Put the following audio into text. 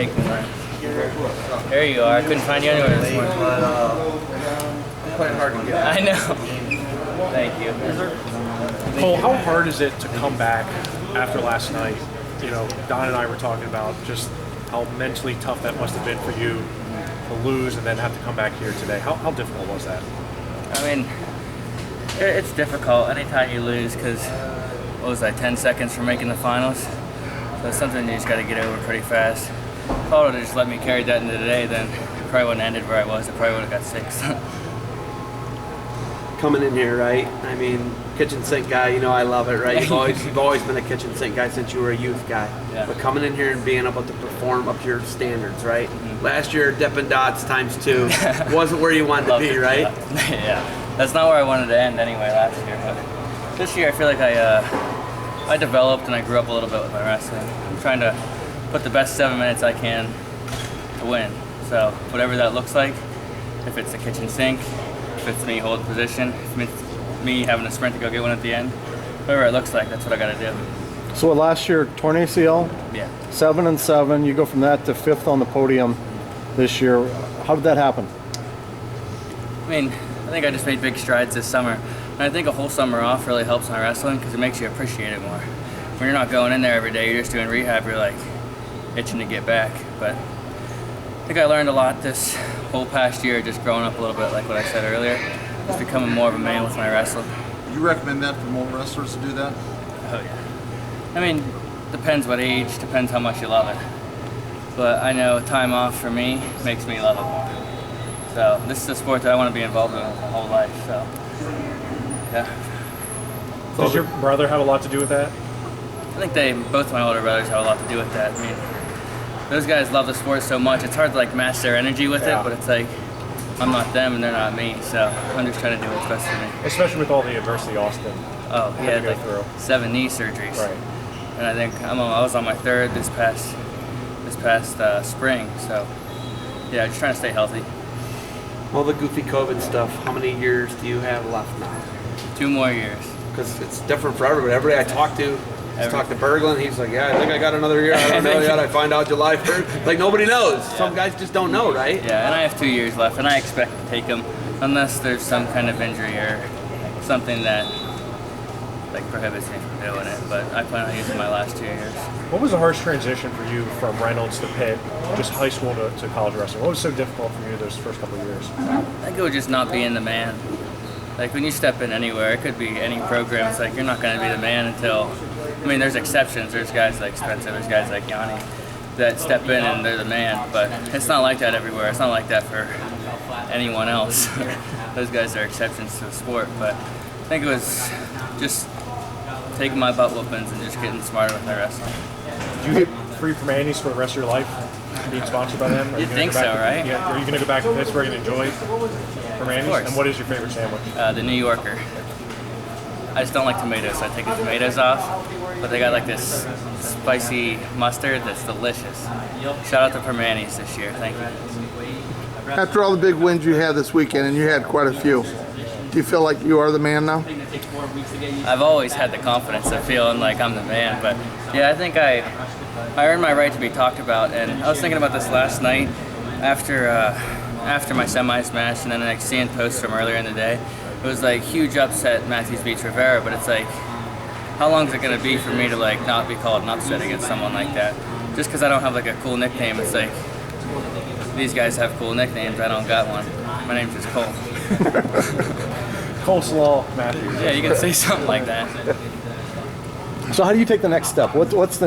taking mine. There you are. I couldn't find you anywhere this morning. I'm playing hard to get. I know. Thank you. Cole, how hard is it to come back after last night? You know, Don and I were talking about just how mentally tough that must have been for you to lose and then have to come back here today. How difficult was that? I mean, it's difficult anytime you lose because, what was I, 10 seconds from making the finals? So it's something you just got to get over pretty fast. If I would have just let me carry that into today, then it probably wouldn't have ended where I was. I probably would have got 6. Coming in here, right? I mean, kitchen sink guy, you know I love it, right? You've always been a kitchen sink guy since you were a youth guy. Yeah. But coming in here and being able to perform up to your standards, right? Mm-hmm. Last year, Dippin' Dots ×2 wasn't where you wanted to be, right? Yeah, that's not where I wanted to end anyway last year. But this year, I feel like I developed and I grew up a little bit with my wrestling. I'm trying to put the best 7 minutes I can to win. So whatever that looks like, if it's the kitchen sink, if it's me holding position, if it's me having a sprint to go get one at the end, whatever it looks like, that's what I got to do. So last year, torn ACL, Yeah. 7-7. You go from that to 5th on the podium this year. How did that happen? I mean, I think I just made big strides this summer. And I think a whole summer off really helps my wrestling because it makes you appreciate it more. When you're not going in there every day, you're just doing rehab, you're like itching to get back. But I think I learned a lot this whole past year, just growing up a little bit, like what I said earlier, just becoming more of a man with my wrestling. You recommend that for more wrestlers to do that? Oh yeah. I mean, depends what age, depends how much you love it. But I know time off for me makes me love it more. So this is a sport that I want to be involved in my whole life, so yeah. Does your brother have a lot to do with that? I think both my older brothers have a lot to do with that. I mean, those guys love the sport so much, it's hard to like match their energy with it, but it's like, I'm not them and they're not me, so I'm just trying to do what's best for me. Especially with all the adversity Austin. Oh, he had like through 7 knee surgeries. Right. And I think I was on my 3rd this past spring, so yeah, just trying to stay healthy. All the goofy COVID stuff, how many years do you have left now? 2 more years. Because it's different for everybody. Everybody I talk to, talk to Berglund, he's like, yeah, I think I got another year. I don't know yet. I find out July 1st. Like, nobody knows. Yeah. Some guys just don't know, right? Yeah, and I have 2 years left, and I expect to take them unless there's some kind of injury or something that like prohibits me from doing it. But I plan on using my last 2 years. What was the harsh transition for you from Reynolds to Pitt, just high school to college wrestling? What was so difficult for you those first couple of years? I think it was just not being the man. Like when you step in anywhere, it could be any program, it's like you're not going to be the man until, I mean there's exceptions, there's guys like Spencer, there's guys like Yanni that step in and they're the man, but it's not like that everywhere, it's not like that for anyone else. Those guys are exceptions to the sport, but I think it was just taking my butt whoopings and just getting smarter with my wrestling. Do you get free Permanis for the rest of your life, being sponsored by them? You'd think so, right? Yeah. Are you going to go back to Pittsburgh and enjoy Permanis? Of course. And what is your favorite sandwich? The New Yorker. I just don't like tomatoes, so I take the tomatoes off. But they got like this spicy mustard that's delicious. Shout out to Permanis this year. Thank you. After all the big wins you had this weekend, and you had quite a few, do you feel like you are the man now? I've always had the confidence of feeling like I'm the man, but yeah, I think I earned my right to be talked about. And I was thinking about this last night after my semis match, and then like seeing posts from earlier in the day. It was like huge upset Matthews beats Rivera, but it's like, how long is it gonna be for me to like not be called an upset against someone like that? Just because I don't have like a cool nickname, it's like these guys have cool nicknames. I don't got one. My name's just Cole. Coleslaw Matthews. Yeah, you can say something like that. So how do you take the next step? What's the